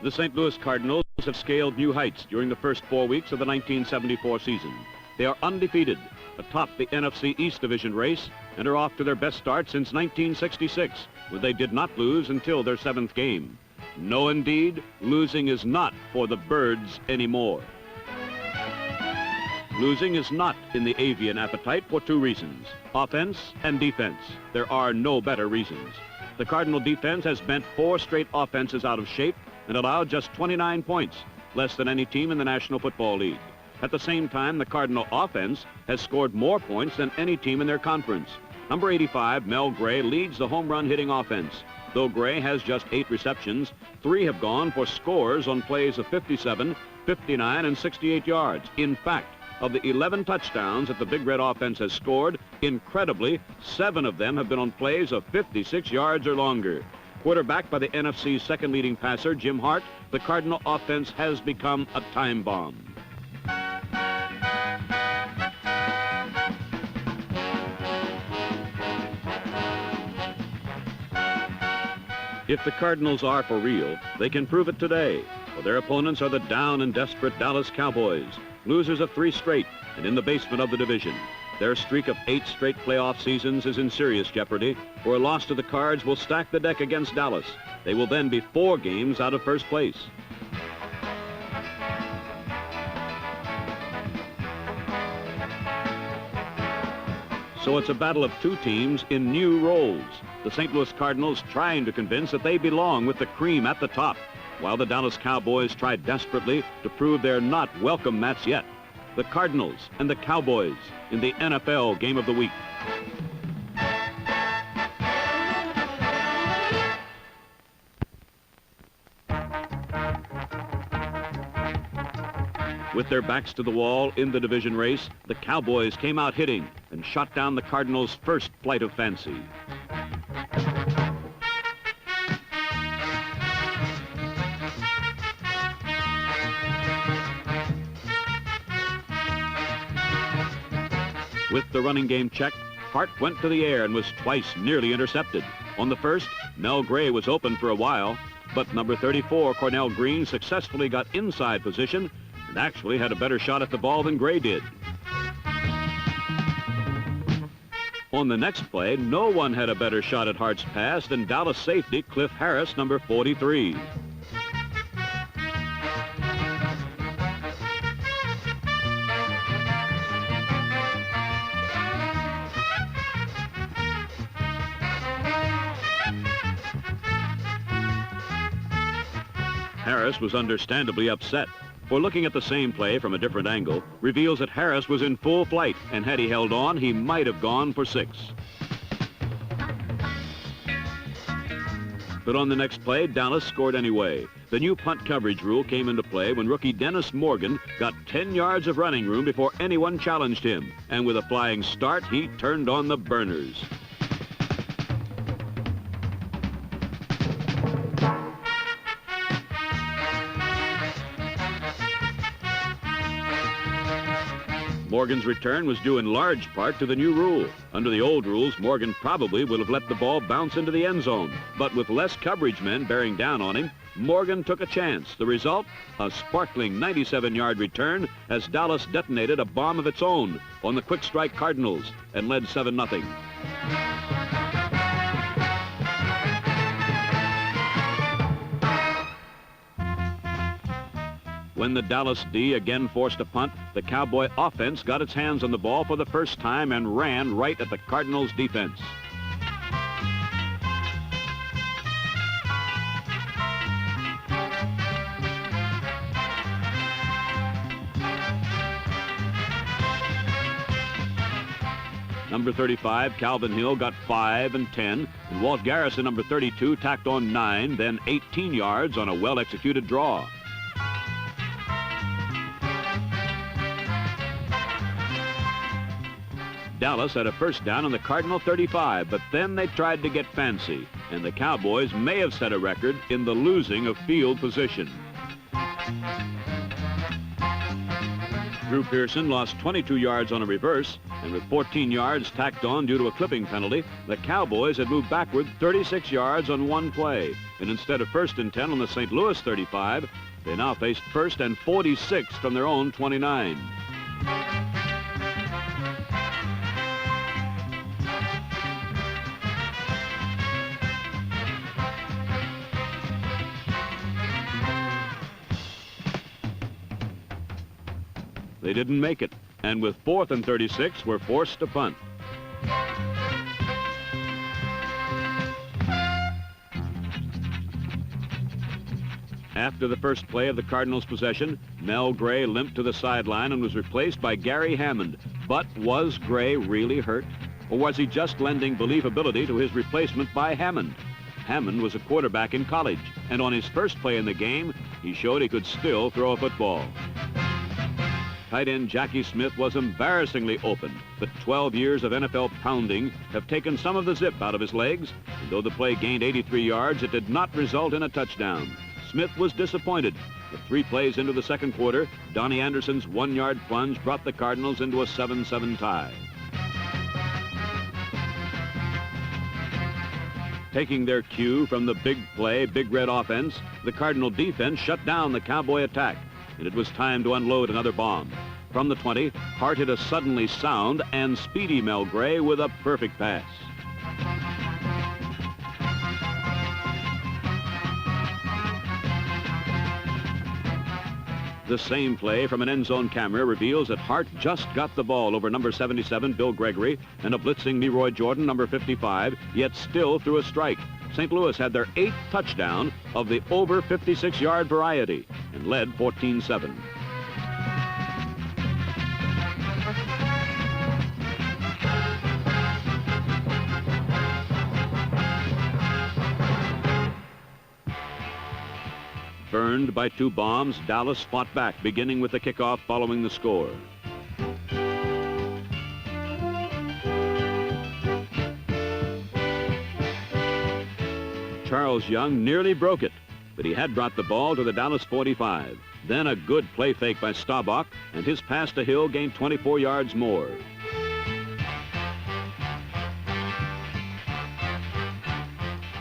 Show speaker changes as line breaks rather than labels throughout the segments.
The St. Louis Cardinals have scaled new heights during the first 4 weeks of the 1974 season. They are undefeated, atop the NFC East Division race, and are off to their best start since 1966, when they did not lose until their 7th game. No, indeed, losing is not for the birds anymore. Losing is not in the avian appetite for 2 reasons, offense and defense. There are no better reasons. The Cardinal defense has bent 4 straight offenses out of shape and allowed just 29 points, less than any team in the National Football League. At the same time, the Cardinal offense has scored more points than any team in their conference. Number 85, Mel Gray, leads the home run hitting offense. Though Gray has just 8 receptions, 3 have gone for scores on plays of 57, 59, and 68 yards. In fact, of the 11 touchdowns that the Big Red offense has scored, incredibly, 7 of them have been on plays of 56 yards or longer. Quarterbacked by the NFC's second leading passer, Jim Hart, the Cardinal offense has become a time bomb. If the Cardinals are for real, they can prove it today, for their opponents are the down and desperate Dallas Cowboys, losers of 3 straight and in the basement of the division. Their streak of 8 straight playoff seasons is in serious jeopardy, for a loss to the Cards will stack the deck against Dallas. They will then be 4 games out of first place. So it's a battle of 2 teams in new roles. The St. Louis Cardinals trying to convince that they belong with the cream at the top, while the Dallas Cowboys try desperately to prove they're not welcome mats yet. The Cardinals and the Cowboys in the NFL Game of the Week. With their backs to the wall in the division race, the Cowboys came out hitting and shot down the Cardinals' first flight of fancy. With the running game checked, Hart went to the air and was twice nearly intercepted. On the first, Mel Gray was open for a while, but number 34, Cornell Green, successfully got inside position and actually had a better shot at the ball than Gray did. On the next play, no one had a better shot at Hart's pass than Dallas safety Cliff Harris, number 43. Harris was understandably upset, for looking at the same play from a different angle reveals that Harris was in full flight, and had he held on, he might have gone for 6. But on the next play, Dallas scored anyway. The new punt coverage rule came into play when rookie Dennis Morgan got 10 yards of running room before anyone challenged him, and with a flying start, he turned on the burners. Morgan's return was due in large part to the new rule. Under the old rules, Morgan probably would have let the ball bounce into the end zone. But with less coverage men bearing down on him, Morgan took a chance. The result, a sparkling 97-yard return as Dallas detonated a bomb of its own on the quick strike Cardinals and led 7-0. When the Dallas D again forced a punt, the Cowboy offense got its hands on the ball for the first time and ran right at the Cardinals defense. Number 35, Calvin Hill, got 5 and 10, and Walt Garrison, number 32, tacked on 9, then 18 yards on a well-executed draw. Dallas had a first down on the Cardinal 35, but then they tried to get fancy, and the Cowboys may have set a record in the losing of field position. Drew Pearson lost 22 yards on a reverse, and with 14 yards tacked on due to a clipping penalty, the Cowboys had moved backward 36 yards on one play. And instead of 1st and 10 on the St. Louis 35, they now faced 1st and 46 from their own 29. They didn't make it, and with 4th and 36, were forced to punt. After the first play of the Cardinals' possession, Mel Gray limped to the sideline and was replaced by Gary Hammond. But was Gray really hurt? Or was he just lending believability to his replacement by Hammond? Hammond was a quarterback in college, and on his first play in the game, he showed he could still throw a football. Tight end Jackie Smith was embarrassingly open, but 12 years of NFL pounding have taken some of the zip out of his legs, and though the play gained 83 yards, it did not result in a touchdown. Smith was disappointed, but 3 plays into the second quarter, Donnie Anderson's 1-yard plunge brought the Cardinals into a 7-7 tie. Taking their cue from the big play, Big Red offense, the Cardinal defense shut down the Cowboy attack, and it was time to unload another bomb. From the 20, Hart hit a suddenly sound and speedy Mel Gray with a perfect pass. The same play from an end zone camera reveals that Hart just got the ball over number 77, Bill Gregory, and a blitzing Leroy Jordan, number 55, yet still threw a strike. St. Louis had their 8th touchdown of the over 56-yard variety and led 14-7. Burned by 2 bombs, Dallas fought back, beginning with the kickoff following the score. Charles Young nearly broke it, but he had brought the ball to the Dallas 45. Then a good play fake by Staubach, and his pass to Hill gained 24 yards more.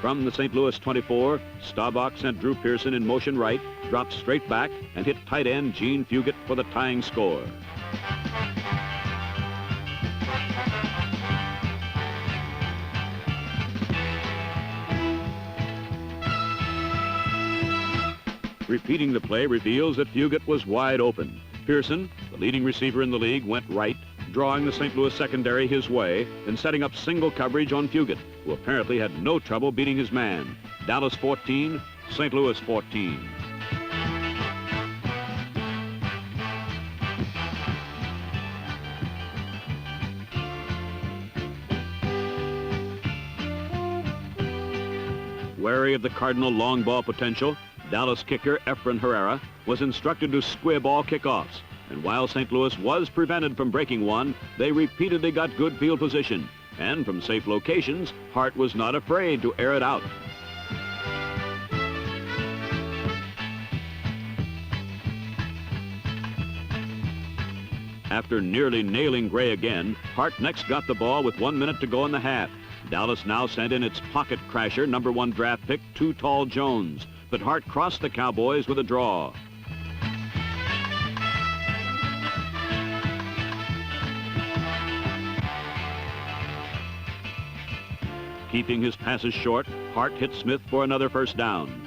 From the St. Louis 24, Staubach sent Drew Pearson in motion right, dropped straight back, and hit tight end Gene Fugit for the tying score. Repeating the play reveals that Fugit was wide open. Pearson, the leading receiver in the league, went right, drawing the St. Louis secondary his way and setting up single coverage on Fugit, who apparently had no trouble beating his man. Dallas 14, St. Louis 14. Wary of the Cardinal long ball potential, Dallas kicker Efren Herrera was instructed to squib all kickoffs. And while St. Louis was prevented from breaking one, they repeatedly got good field position. And from safe locations, Hart was not afraid to air it out. After nearly nailing Gray again, Hart next got the ball with 1 minute to go in the half. Dallas now sent in its pocket crasher, number 1 draft pick, Too Tall Jones. But Hart crossed the Cowboys with a draw. Keeping his passes short, Hart hit Smith for another first down.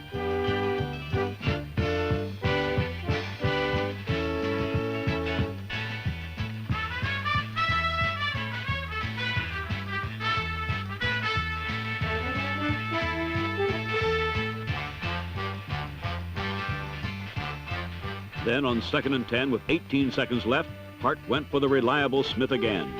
Then on 2nd and 10 with 18 seconds left, Hart went for the reliable Smith again.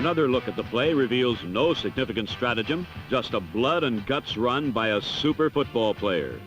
Another look at the play reveals no significant stratagem, just a blood and guts run by a super football player.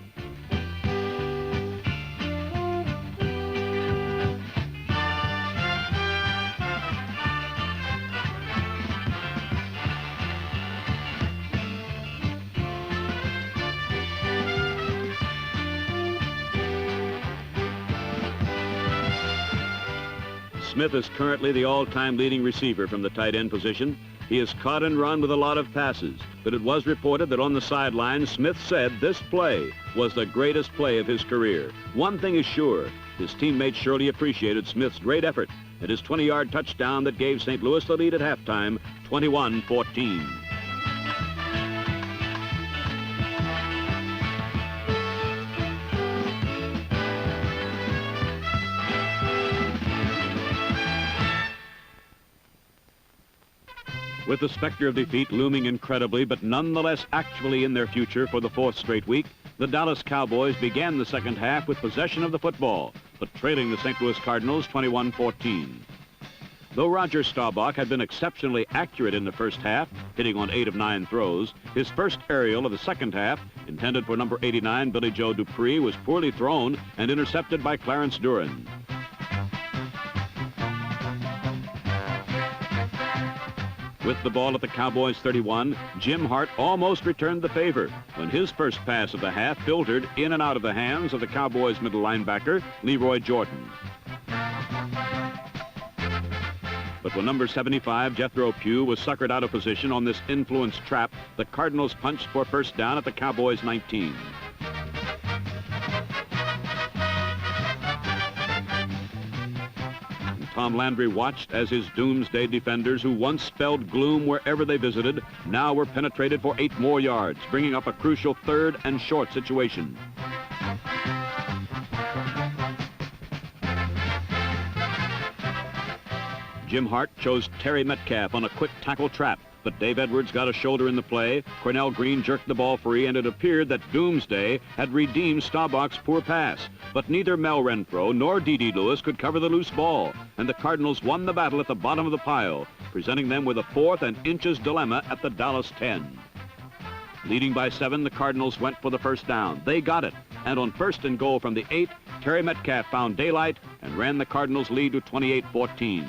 Smith is currently the all-time leading receiver from the tight end position. He is caught and run with a lot of passes, but it was reported that on the sideline, Smith said this play was the greatest play of his career. One thing is sure, his teammates surely appreciated Smith's great effort at his 20-yard touchdown that gave St. Louis the lead at halftime, 21-14. With the specter of defeat looming incredibly, but nonetheless actually in their future for the fourth straight week, the Dallas Cowboys began the second half with possession of the football, but trailing the St. Louis Cardinals 21-14. Though Roger Staubach had been exceptionally accurate in the first half, hitting on 8 of 9 throws, his first aerial of the second half, intended for number 89 Billy Joe Dupree, was poorly thrown and intercepted by Clarence Duran. With the ball at the Cowboys' 31, Jim Hart almost returned the favor when his first pass of the half filtered in and out of the hands of the Cowboys' middle linebacker, Leroy Jordan. But when number 75, Jethro Pugh, was suckered out of position on this influence trap, the Cardinals punched for first down at the Cowboys' 19. Tom Landry watched as his doomsday defenders, who once spelled gloom wherever they visited, now were penetrated for 8 more yards, bringing up a crucial third and short situation. Jim Hart chose Terry Metcalf on a quick tackle trap, but Dave Edwards got a shoulder in the play. Cornell Green jerked the ball free, and it appeared that Doomsday had redeemed Staubach's poor pass. But neither Mel Renfro nor D.D. Lewis could cover the loose ball, and the Cardinals won the battle at the bottom of the pile, presenting them with a 4th and inches dilemma at the Dallas 10. Leading by 7, the Cardinals went for the first down. They got it, and on 1st and goal from the 8, Terry Metcalf found daylight and ran the Cardinals' lead to 28-14.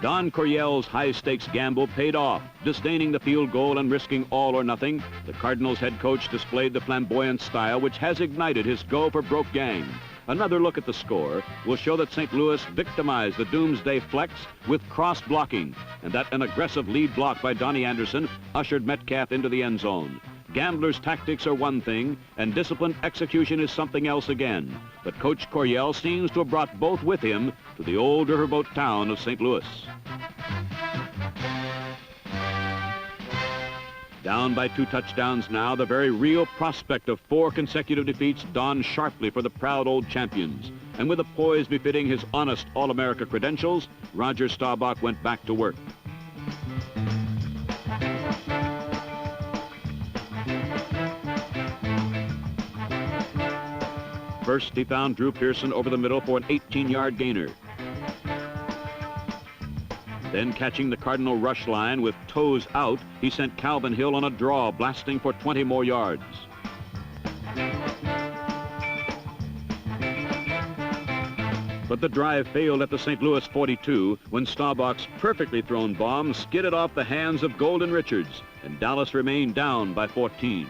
Don Coryell's high-stakes gamble paid off. Disdaining the field goal and risking all or nothing, the Cardinals head coach displayed the flamboyant style which has ignited his go-for-broke gang. Another look at the score will show that St. Louis victimized the Doomsday flex with cross-blocking, and that an aggressive lead block by Donnie Anderson ushered Metcalf into the end zone. Gamblers' tactics are one thing, and disciplined execution is something else again. But Coach Coryell seems to have brought both with him to the old riverboat town of St. Louis. Down by 2 touchdowns now, the very real prospect of 4 consecutive defeats dawned sharply for the proud old champions. And with a poise befitting his honest All-America credentials, Roger Staubach went back to work. First, he found Drew Pearson over the middle for an 18-yard gainer. Then, catching the Cardinal rush line with toes out, he sent Calvin Hill on a draw, blasting for 20 more yards. But the drive failed at the St. Louis 42 when Staubach's perfectly thrown bomb skidded off the hands of Golden Richards, and Dallas remained down by 14.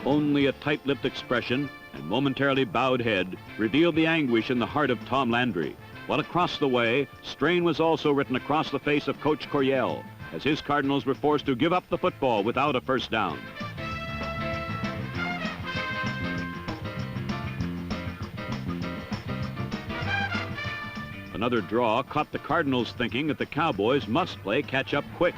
Only a tight-lipped expression and momentarily bowed head revealed the anguish in the heart of Tom Landry, while across the way, strain was also written across the face of Coach Coryell, as his Cardinals were forced to give up the football without a first down. Another draw caught the Cardinals thinking that the Cowboys must play catch-up quick.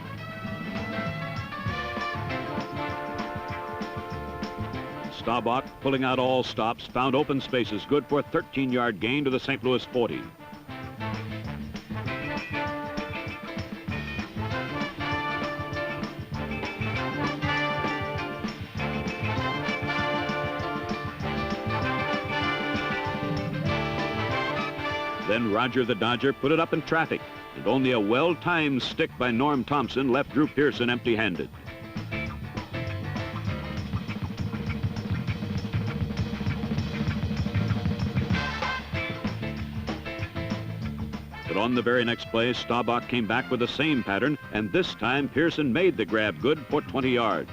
Staubach, pulling out all stops, found open spaces good for a 13-yard gain to the St. Louis 40. Then Roger the Dodger put it up in traffic, and only a well-timed stick by Norm Thompson left Drew Pearson empty-handed. But on the very next play, Staubach came back with the same pattern, and this time Pearson made the grab good for 20 yards.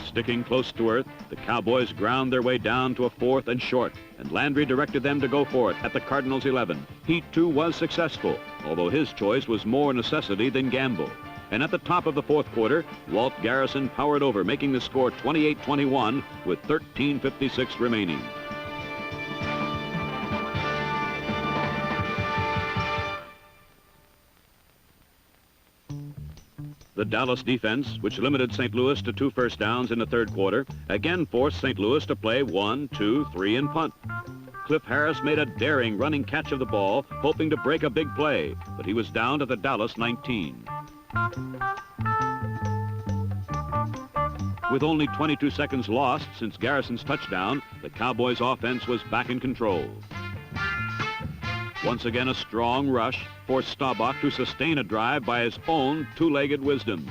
Sticking close to earth, the Cowboys ground their way down to a 4th and short, and Landry directed them to go for it at the Cardinals' 11. He, too, was successful, although his choice was more necessity than gamble. And at the top of the 4th quarter, Walt Garrison powered over, making the score 28-21 with 13:56 remaining. The Dallas defense, which limited St. Louis to 2 first downs in the 3rd quarter, again forced St. Louis to play 1, 2, 3 and punt. Cliff Harris made a daring running catch of the ball, hoping to break a big play, but he was down to the Dallas 19. With only 22 seconds lost since Garrison's touchdown, the Cowboys' offense was back in control. Once again, a strong rush forced Staubach to sustain a drive by his own two-legged wisdom.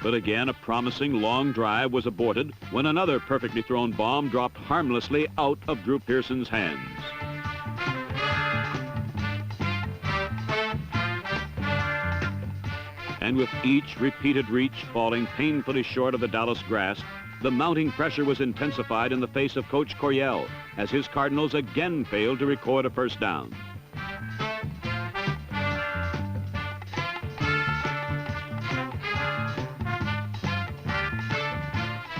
But again, a promising long drive was aborted when another perfectly thrown bomb dropped harmlessly out of Drew Pearson's hands. And with each repeated reach falling painfully short of the Dallas grasp, the mounting pressure was intensified in the face of Coach Coryell as his Cardinals again failed to record a first down.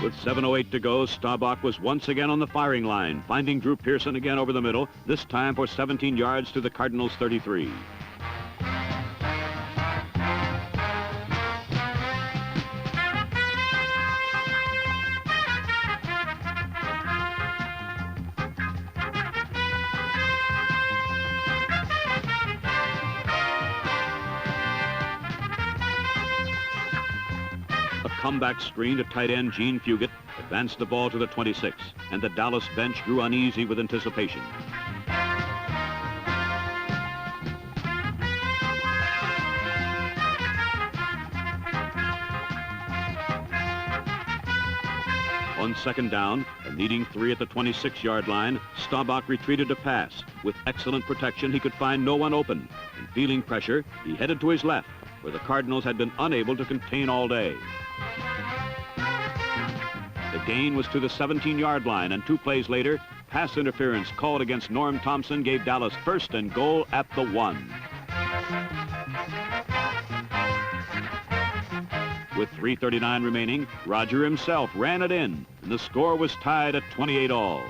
With 7:08 to go, Staubach was once again on the firing line, finding Drew Pearson again over the middle, this time for 17 yards to the Cardinals' 33. Comeback screen to tight end Gene Fugit advanced the ball to the 26, and the Dallas bench grew uneasy with anticipation. On 2nd down, and needing 3 at the 26-yard line, Staubach retreated to pass. With excellent protection, he could find no one open, and feeling pressure, he headed to his left, where the Cardinals had been unable to contain all day. The gain was to the 17-yard line, and 2 plays later, pass interference called against Norm Thompson gave Dallas 1st and goal at the 1. With 3:39 remaining, Roger himself ran it in, and the score was tied at 28 all.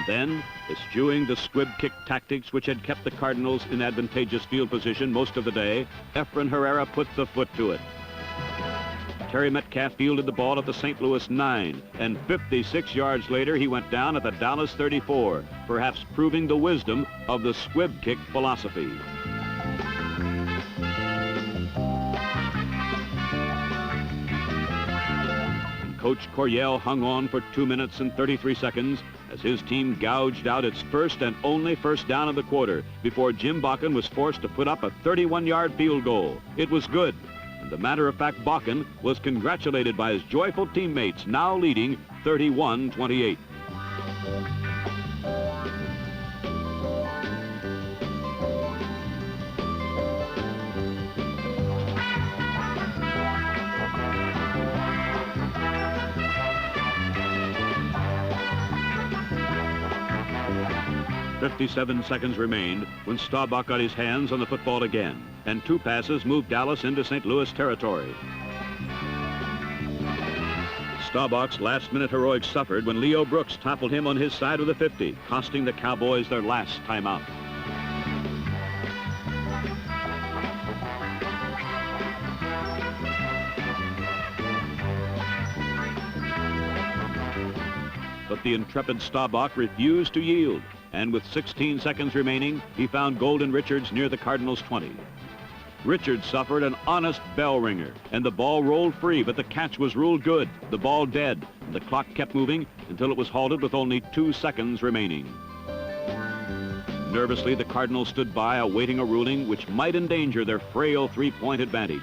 Then, eschewing the squib kick tactics which had kept the Cardinals in advantageous field position most of the day, Efren Herrera put the foot to it. Terry Metcalf fielded the ball at the St. Louis 9, and 56 yards later he went down at the Dallas 34, perhaps proving the wisdom of the squib kick philosophy. Coach Coryell hung on for 2 minutes and 33 seconds as his team gouged out its first and only first down of the quarter before Jim Bakken was forced to put up a 31-yard field goal. It was good, and the matter-of-fact Bakken was congratulated by his joyful teammates, now leading 31-28. "57 seconds remained when Staubach got his hands on the football again, and 2 passes moved Dallas into St. Louis territory. Staubach's last-minute heroics suffered when Leo Brooks toppled him on his side of the 50, costing the Cowboys their last timeout. but the intrepid Staubach refused to yield, and with 16 seconds remaining, he found Golden Richards near the Cardinals' 20. Richards suffered an honest bell ringer, and the ball rolled free, but the catch was ruled good, the ball dead, and the clock kept moving until it was halted with only 2 seconds remaining. Nervously, the Cardinals stood by, awaiting a ruling which might endanger their frail three-point advantage.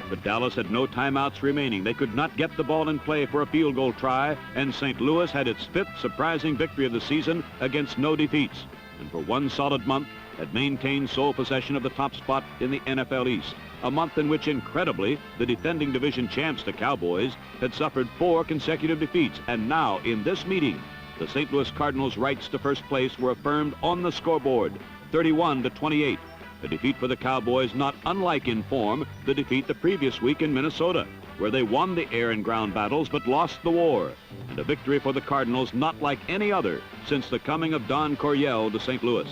But Dallas had no timeouts remaining. They could not get the ball in play for a field goal try, and St. Louis had its 5th surprising victory of the season against no defeats, and for 1 solid month had maintained sole possession of the top spot in the NFL East, a month in which, incredibly, the defending division champs, the Cowboys, had suffered 4 consecutive defeats. And now, in this meeting, the St. Louis Cardinals' rights to first place were affirmed on the scoreboard, 31-28. A defeat for the Cowboys not unlike in form the defeat the previous week in Minnesota, where they won the air and ground battles but lost the war, and a victory for the Cardinals not like any other since the coming of Don Coryell to St. Louis.